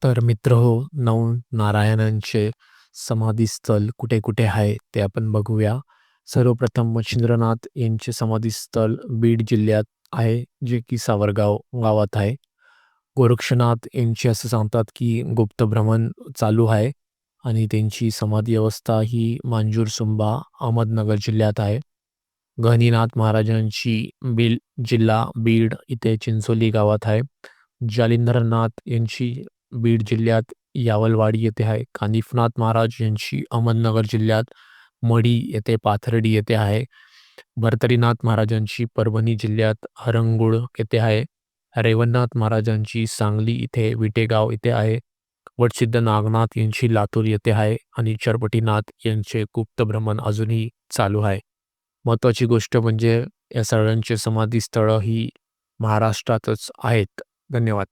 तर मित्रहो, नारायणांचे समाधीस्थळ कुठे-कुठे आहे ते आपण बघूया. सर्वप्रथम मच्छिंद्रनाथ यांचे समाधीस्थळ बीड जिल्ह्यात आहे, जे की सावरगाव गावात आहे. गोरक्षनाथ यांचे असं सांगतात, की गुप्त भ्रमण चालू आहे आणि त्यांची समाधी अवस्था ही मांजूरसुंबा अहमदनगर जिल्ह्यात आहे. गहिनीनाथ महाराजांची जिल्हा बीड इथे चिंचोली गावात आहे. जालिंदरनाथ यांची बीड जिल्ह्यात यावलवाडी येथे आहे. कानिफनाथ महाराज यांची अहमदनगर जिल्ह्यात मढी येथे पाथर्डी येथे आहे. भर्तरीनाथ महाराजांची परभणी जिल्ह्यात हरंगुळ येथे आहे. रेवणनाथ महाराजांची सांगली इथे विटेगाव इथे आहे. वटसिद्ध नागनाथ यांची लातूर येथे आहे आणि चरपटीनाथ यांचे गुप्तभ्रमण अजूनही चालू आहे. महत्त्वाची गोष्ट म्हणजे या सगळ्यांची समाधीस्थळं ही महाराष्ट्रातच आहेत. धन्यवाद.